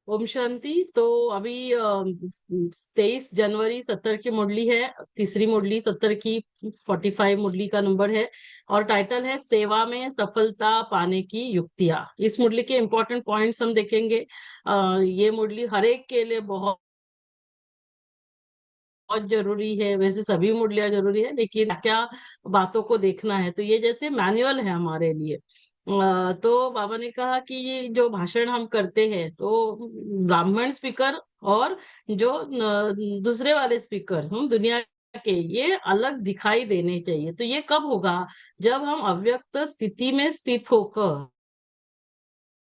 ओम शांति। तो अभी 23 जनवरी 70 की मुरली है, तीसरी मुरली 70 की, 45 मुरली का नंबर है। और टाइटल है सेवा में सफलता पाने की युक्तियां। इस मुरली के इम्पोर्टेंट पॉइंट्स हम देखेंगे। ये मुरली हर एक के लिए बहुत बहुत जरूरी है। वैसे सभी मुरलियां जरूरी है, लेकिन क्या बातों को देखना है, तो ये जैसे मैनुअल है हमारे लिए। तो बाबा ने कहा कि ये जो भाषण हम करते हैं, तो ब्राह्मण स्पीकर और जो दूसरे वाले स्पीकर हम दुनिया के, ये अलग दिखाई देने चाहिए। तो ये कब होगा? जब हम अव्यक्त स्थिति में स्थित होकर,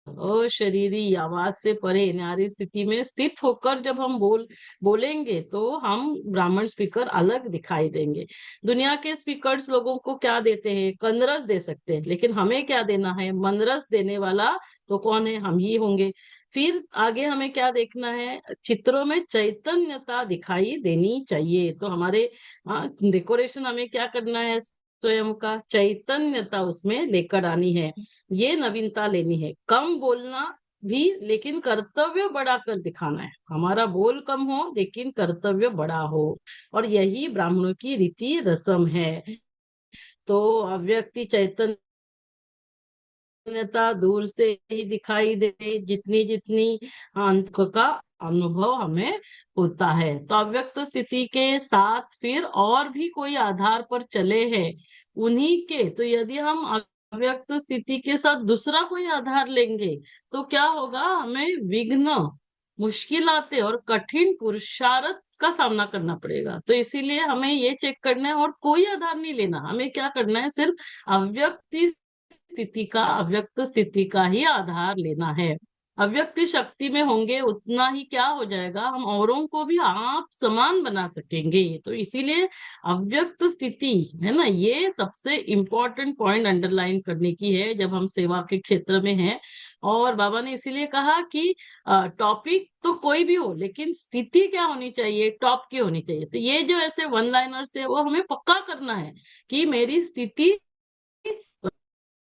अशरीरी आवाज से परे न्यारी स्थिति में स्थित होकर जब हम बोलेंगे, तो हम ब्राह्मण स्पीकर अलग दिखाई देंगे। दुनिया के स्पीकर्स लोगों को क्या देते हैं? कनरस दे सकते हैं, लेकिन हमें क्या देना है? मनरस देने वाला तो कौन है? हम ही होंगे। फिर आगे हमें क्या देखना है? चित्रों में चैतन्यता दिखाई देनी चाहिए। तो हमारे डेकोरेशन हमें क्या करना है? स्वयं का चैतन्यता उसमें लेकर आनी है। ये नवीनता लेनी है। कम बोलना भी, लेकिन कर्तव्य बड़ा कर दिखाना है। हमारा बोल कम हो लेकिन कर्तव्य बड़ा हो। और यही ब्राह्मणों की रीति रस्म है। तो अव्यक्ति चैतन्यता दूर से ही दिखाई दे, जितनी जितनी अंक का अनुभव हमें होता है। तो अव्यक्त स्थिति के साथ फिर और भी कोई आधार पर चले हैं उन्हीं के, तो यदि हम अव्यक्त स्थिति के साथ दूसरा कोई आधार लेंगे, तो क्या होगा? हमें विघ्न, मुश्किलातें और कठिन पुरुषार्थ का सामना करना पड़ेगा। तो इसीलिए हमें ये चेक करना है, और कोई आधार नहीं लेना। हमें क्या करना है? सिर्फ अव्यक्त स्थिति का ही आधार लेना है। अव्यक्त शक्ति में होंगे उतना ही क्या हो जाएगा? हम औरों को भी आप समान बना सकेंगे। तो इसीलिए अव्यक्त स्थिति है ना, ये सबसे इम्पोर्टेंट पॉइंट अंडरलाइन करने की है जब हम सेवा के क्षेत्र में हैं। और बाबा ने इसीलिए कहा कि टॉपिक तो कोई भी हो, लेकिन स्थिति क्या होनी चाहिए? टॉप की होनी चाहिए। तो ये जो ऐसे वन लाइनर्स है, वो हमें पक्का करना है कि मेरी स्थिति,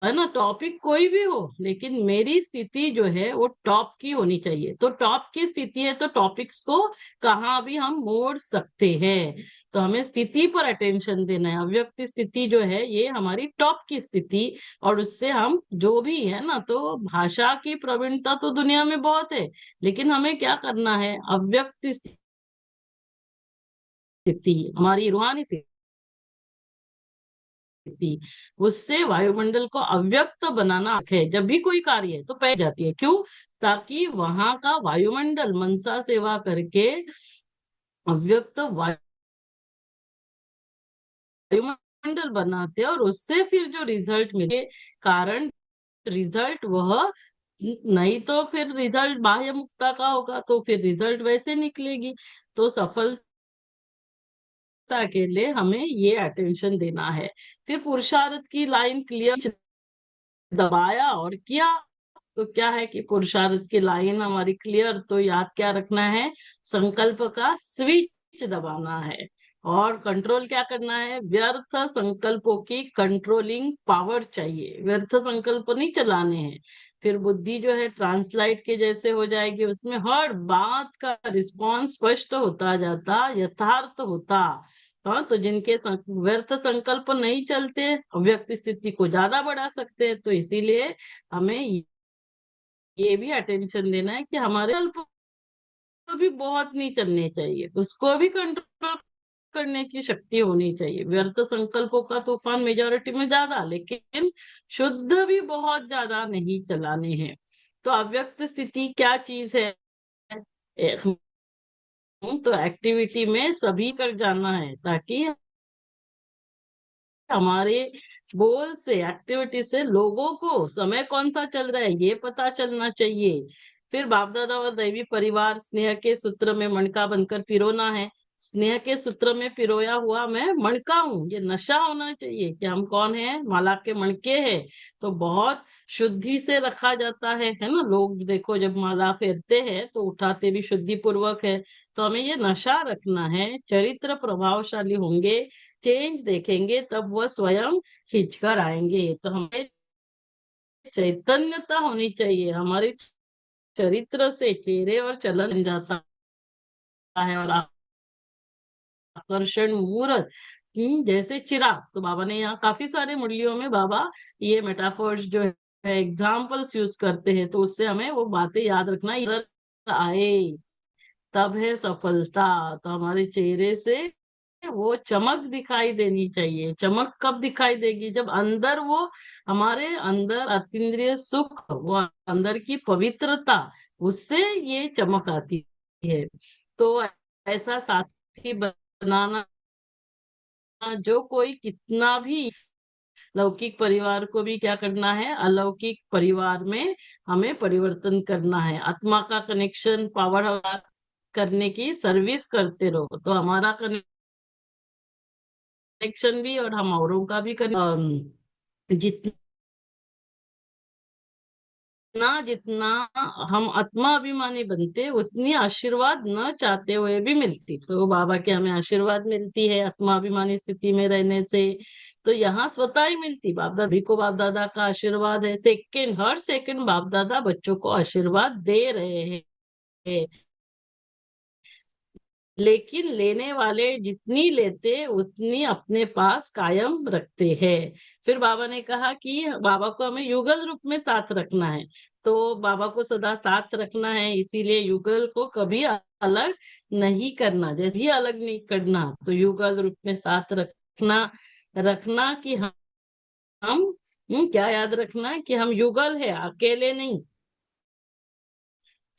है ना, टॉपिक कोई भी हो, लेकिन मेरी स्थिति जो है वो टॉप की होनी चाहिए। तो टॉप की स्थिति है, तो टॉपिक्स को कहाँ भी हम मोड़ सकते हैं। तो हमें स्थिति पर अटेंशन देना है। अव्यक्त स्थिति जो है ये हमारी टॉप की स्थिति, और उससे हम जो भी है ना, तो भाषा की प्रवीणता तो दुनिया में बहुत है, लेकिन हमें क्या करना है? अव्यक्त स्थिति, हमारी रूहानी थी, उससे वायुमंडल को अव्यक्त बनाना है। जब भी कोई कार्य है तो पै जाती है। क्यों? ताकि वहां का वायुमंडल मनसा सेवा करके अव्यक्त वायुमंडल बनाते हैं, और उससे फिर जो रिजल्ट मिले, कारण रिजल्ट वह, नहीं तो फिर रिजल्ट बाह्य मुक्ता का होगा, तो फिर रिजल्ट वैसे निकलेगी। तो सफलता के लिए हमें ये अटेंशन देना है। फिर पुरुषार्थ की लाइन क्लियर दबाया और किया। तो क्या है कि पुरुषार्थ की लाइन हमारी क्लियर, तो याद क्या रखना है? संकल्प का स्विच दबाना है। और कंट्रोल क्या करना है? व्यर्थ संकल्पों की कंट्रोलिंग पावर चाहिए। व्यर्थ संकल्प नहीं चलाने हैं। फिर बुद्धि जो है ट्रांसलाइट के जैसे हो जाएगी, उसमें हर बात का रिस्पॉन्स स्पष्ट होता जाता, यथार्थ होता। हाँ, तो जिनके व्यर्थ संकल्प नहीं चलते, व्यक्ति स्थिति को ज्यादा बढ़ा सकते हैं। तो इसीलिए हमें ये भी अटेंशन देना है कि हमारे संकल्प भी बहुत नहीं चलने चाहिए, उसको भी कंट्रोल करने की शक्ति होनी चाहिए। व्यर्थ संकल्पों का तूफान मेजोरिटी में ज्यादा, लेकिन शुद्ध भी बहुत ज्यादा नहीं चलाने हैं। तो अव्यक्त स्थिति क्या चीज है? तो एक्टिविटी में सभी कर जाना है, ताकि हमारे बोल से, एक्टिविटी से लोगों को समय कौन सा चल रहा है ये पता चलना चाहिए। फिर बाप दादा और दैवी परिवार स्नेह के सूत्र में मणका बनकर पिरोना है। स्नेह के सूत्र में पिरोया हुआ मैं मणका हूँ, ये नशा होना चाहिए कि हम कौन है? माला के मणके हैं। तो बहुत शुद्धि से रखा जाता है ना। लोग देखो जब माला फेरते हैं तो उठाते भी शुद्धि पूर्वक है। तो हमें ये नशा रखना है। चरित्र प्रभावशाली होंगे, चेंज देखेंगे, तब वह स्वयं खींच कर आएंगे। तो हमें चैतन्यता होनी चाहिए। हमारी चरित्र से चेहरे और चलन बन जाता है, और आकर्षण मूर्त जैसे चिराग। तो बाबा ने यहाँ काफी सारे मुरलियों में बाबा ये मेटाफोर्स जो है, एग्जाम्पल्स यूज करते हैं, तो उससे हमें वो बातें याद रखना इधर आए तब है सफलता। तो हमारे चेहरे से वो चमक दिखाई देनी चाहिए। चमक कब दिखाई देगी? जब अंदर वो, हमारे अंदर अतीन्द्रिय सुख, वो अंदर की पवित्रता, उससे ये चमक आती है। तो ऐसा साथी बनाना, जो कोई कितना भी, लौकिक परिवार को भी क्या करना है, अलौकिक परिवार में हमें परिवर्तन करना है। आत्मा का कनेक्शन पावर करने की सर्विस करते रहो, तो हमारा कनेक्शन भी और हम औरों का भी जितना जितना हम आत्मा अभिमानी बनते, उतनी आशीर्वाद न चाहते हुए भी मिलती। तो बाबा के हमें आशीर्वाद मिलती है आत्मा अभिमानी स्थिति में रहने से। तो यहाँ स्वतः ही मिलती। बाप दादा भी को बाप दादा का आशीर्वाद है। सेकंड, हर सेकंड बाप दादा बच्चों को आशीर्वाद दे रहे हैं। लेकिन लेने वाले जितनी लेते उतनी अपने पास कायम रखते हैं। फिर बाबा ने कहा कि बाबा को हमें युगल रूप में साथ रखना है। तो बाबा को सदा साथ रखना है, इसीलिए युगल को कभी अलग नहीं करना। जैसे ही अलग नहीं करना, तो युगल रूप में साथ रखना। रखना कि हम क्या याद रखना कि हम युगल है, अकेले नहीं।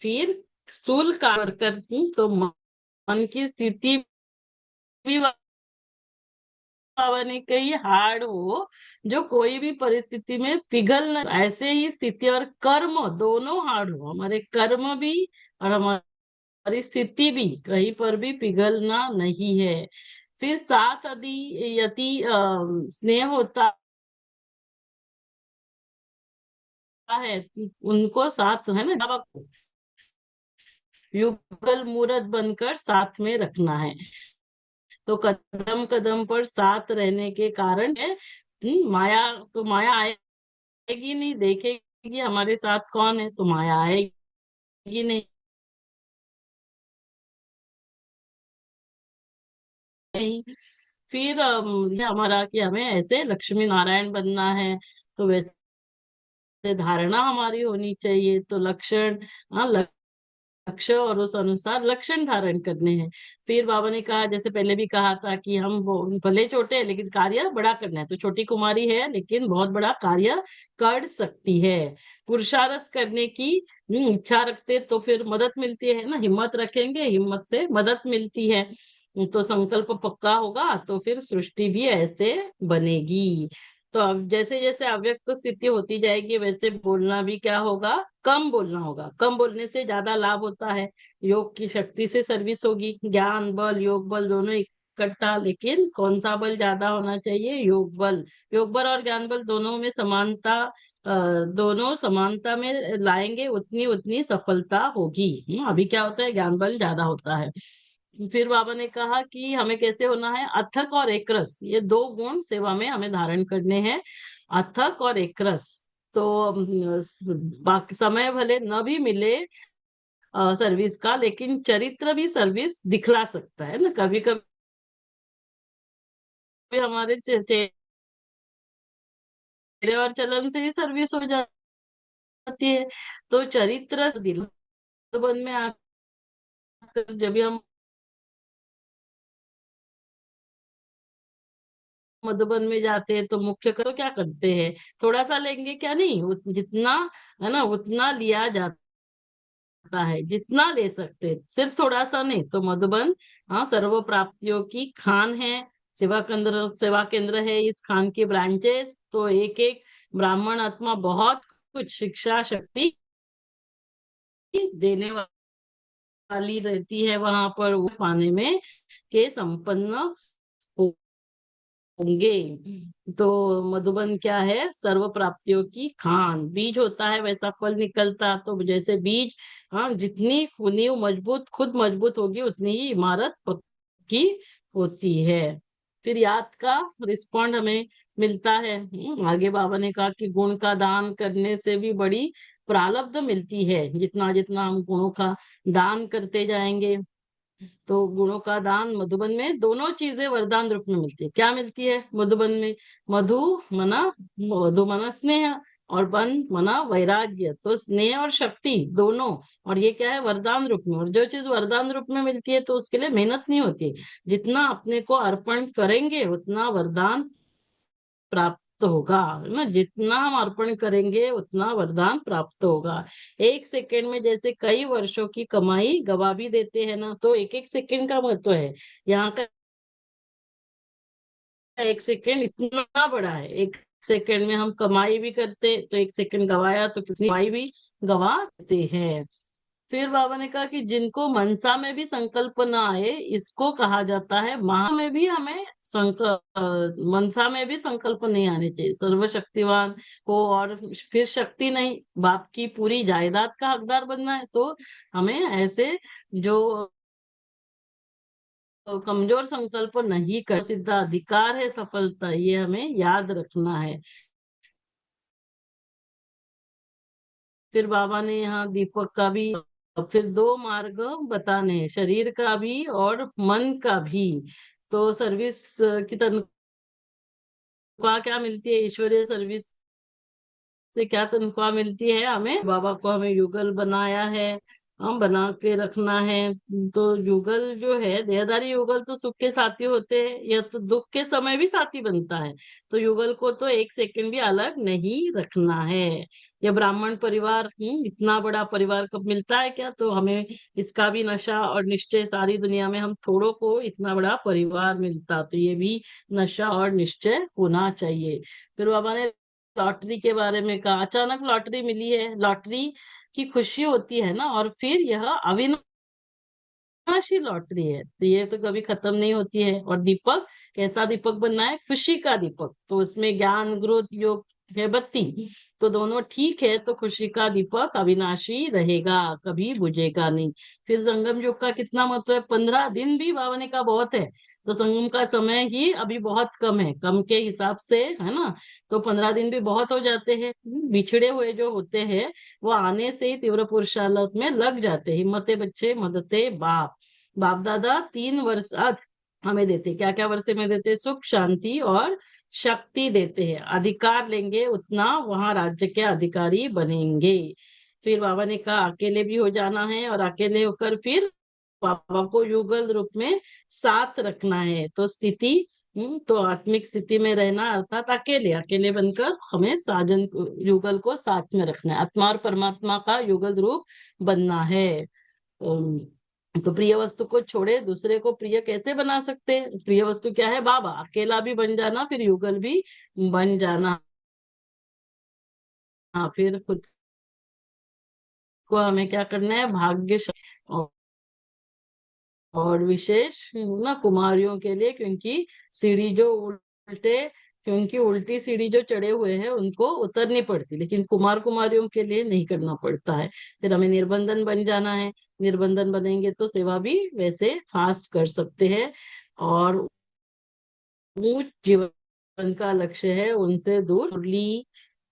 फिर स्थूल कार्य करती तो मन की स्थिति भी बाबा ने कही हार्ड हो, जो कोई भी परिस्थिति में पिघल न, ऐसे ही स्थिति और कर्म दोनों हार्ड हो, हमारे कर्म भी और हमारी स्थिति भी कहीं पर भी पिघलना नहीं है। फिर साथ यदि यति स्नेह होता है, उनको साथ है ना, बाबा को युगल मूरत बनकर साथ में रखना है। तो कदम कदम पर साथ रहने के कारण है, माया, तो माया आएगी नहीं, देखेगी हमारे साथ कौन है, तो माया आएगी नहीं। फिर ये हमारा कि हमें ऐसे लक्ष्मी नारायण बनना है, तो वैसे धारणा हमारी होनी चाहिए। तो लक्षण, हाँ, लक्ष्य और उस अनुसार लक्षण धारण करने हैं। फिर बाबा ने कहा, जैसे पहले भी कहा था कि हम भले छोटे हैं लेकिन कार्य बड़ा करना है। तो छोटी कुमारी है लेकिन बहुत बड़ा कार्य कर सकती है। पुरुषार्थ करने की इच्छा रखते तो फिर मदद मिलती है ना, हिम्मत रखेंगे, हिम्मत से मदद मिलती है। तो संकल्प पक्का होगा तो फिर सृष्टि भी ऐसे बनेगी। तो अब जैसे जैसे अव्यक्त स्थिति होती जाएगी, वैसे बोलना भी क्या होगा, कम बोलना होगा। कम बोलने से ज्यादा लाभ होता है। योग की शक्ति से सर्विस होगी, ज्ञान बल योग बल दोनों इकट्ठा। लेकिन कौन सा बल ज्यादा होना चाहिए? योग बल। योग बल और ज्ञान बल दोनों में समानता, दोनों समानता में लाएंगे, उतनी उतनी सफलता होगी। अभी क्या होता है, ज्ञान बल ज्यादा होता है। फिर बाबा ने कहा कि हमें कैसे होना है, अथक और एकरस, ये दो गुण सेवा में हमें धारण करने हैं, अथक और एकरस। तो बाकी समय भले न भी मिले सर्विस का, लेकिन चरित्र भी सर्विस दिखला सकता है ना। कभी कभी हमारे चेहरे और चलन से ही सर्विस हो जाती है। तो चरित्र दिल बन में आकर जब भी हम मधुबन में जाते हैं, तो मुख्य तो क्या करते हैं, थोड़ा सा लेंगे क्या, नहीं, जितना है ना उतना लिया जाता है, जितना ले सकते हैं, सिर्फ थोड़ा सा नहीं। तो मधुबन, हाँ, सर्व प्राप्तियों की खान है। सेवा केंद्र है इस खान की ब्रांचेस। तो एक एक ब्राह्मण आत्मा बहुत कुछ शिक्षा शक्ति देने वाली रहती है वहां पर, वो पाने में के संपन्न होंगे। तो मधुबन क्या है, सर्व प्राप्तियों की खान। बीज होता है वैसा फल निकलता। तो जैसे बीज, हाँ, जितनी नींव मजबूत, खुद मजबूत होगी, उतनी ही इमारत पक्की होती है। फिर याद का रिस्पॉन्ड हमें मिलता है। आगे बाबा ने कहा कि गुण का दान करने से भी बड़ी प्रारब्ध मिलती है। जितना जितना हम गुणों का दान करते जाएंगे, तो गुणों का दान मधुबन में दोनों चीजें वरदान रूप में मिलती है। क्या मिलती है मधुबन में? मधु मना, मधु मना स्नेह, और बन मना वैराग्य। तो स्नेह और शक्ति दोनों, और ये क्या है? वरदान रूप में। और जो चीज वरदान रूप में मिलती है तो उसके लिए मेहनत नहीं होती। जितना अपने को अर्पण करेंगे उतना वरदान प्राप्त होगा, है ना। जितना हम अर्पण करेंगे उतना वरदान प्राप्त होगा। एक सेकंड में जैसे कई वर्षों की कमाई गवा भी देते हैं ना, तो एक एक सेकंड का महत्व है। यहाँ का एक सेकंड इतना बड़ा है। एक सेकंड में हम कमाई भी करते, तो एक सेकंड गवाया तो कितनी कमाई भी गवा देते हैं। फिर बाबा ने कहा कि जिनको मनसा में भी संकल्प न आए, इसको कहा जाता है महा में भी हमें मनसा में भी संकल्प नहीं आने चाहिए। सर्वशक्तिवान हो और फिर शक्ति नहीं, बाप की पूरी जायदाद का हकदार बनना है, तो हमें ऐसे जो कमजोर संकल्प नहीं कर, सीधा अधिकार है सफलता, ये हमें याद रखना है। फिर बाबा ने यहाँ दीपक का भी, फिर दो मार्ग बताने हैं, शरीर का भी और मन का भी। तो सर्विस की तनख्वाह क्या मिलती है? ईश्वरीय सर्विस से क्या तनख्वाह मिलती है हमें? बाबा को हमें युगल बनाया है, हम बना के रखना है। तो युगल जो है, देहधारी युगल तो सुख के साथी होते हैं, यह तो दुख के समय भी साथी बनता है। तो युगल को तो एक सेकंड भी अलग नहीं रखना है। ये ब्राह्मण परिवार, इतना बड़ा परिवार कब मिलता है क्या? तो हमें इसका भी नशा और निश्चय, सारी दुनिया में हम थोड़ों को इतना बड़ा परिवार मिलता, तो ये भी नशा और निश्चय होना चाहिए। फिर बाबा ने लॉटरी के बारे में कहा। अचानक लॉटरी मिली है, लॉटरी की खुशी होती है ना, और फिर यह अविनाशी लॉटरी है, तो ये तो कभी खत्म नहीं होती है। और दीपक, कैसा दीपक बनना है? खुशी का दीपक। तो उसमें ज्ञान, ग्रोथ, योग है बत्ती, तो दोनों ठीक है, तो खुशी का दीपक अविनाशी रहेगा, कभी बुझेगा नहीं। फिर संगम योग का कितना महत्व है? 15 दिन भी बाबा ने कहा बहुत है। तो संगम का समय ही अभी बहुत कम है, कम के हिसाब से, है ना। तो 15 दिन भी बहुत हो जाते हैं। बिछड़े हुए जो होते हैं वो आने से ही तीव्र पुरुषार्थ में लग जाते हैं। हिम्मते बच्चे मदते बाप। बाप दादा 3 वर्ष हमें देते, क्या क्या वर्ष में देते? सुख, शांति और शक्ति देते हैं। अधिकार लेंगे उतना वहां राज्य के अधिकारी बनेंगे। फिर बाबा ने कहा अकेले भी हो जाना है, और अकेले होकर फिर बाबा को युगल रूप में साथ रखना है। तो स्थिति, तो आत्मिक स्थिति में रहना, अर्थात अकेले अकेले बनकर हमें युगल को साथ में रखना है। आत्मा और परमात्मा का युगल रूप बनना है। अम, तो प्रिय वस्तु को छोड़े दूसरे को प्रिय कैसे बना सकते हैं? प्रिय वस्तु क्या है? बाबा। अकेला भी बन जाना, फिर युगल भी बन जाना। हाँ, फिर खुद को हमें क्या करना है? भाग्य और विशेष ना कुमारियों के लिए, क्योंकि सीढ़ी जो उल्टे क्योंकि उल्टी सीढ़ी जो चढ़े हुए हैं उनको उतरनी पड़ती, लेकिन कुमार कुमारियों के लिए नहीं करना पड़ता है। फिर हमें निर्बंधन बन जाना है। निर्बंधन बनेंगे तो सेवा भी वैसे फास्ट कर सकते हैं, और ऊंच जीवन का लक्ष्य है उनसे दूर। मुरली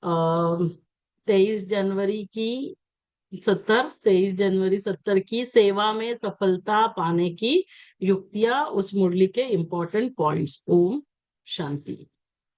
23 जनवरी की 23 जनवरी 70 की सेवा में सफलता पाने की युक्तियां, उस मुरली के इम्पोर्टेंट पॉइंट्स। ओम शांति।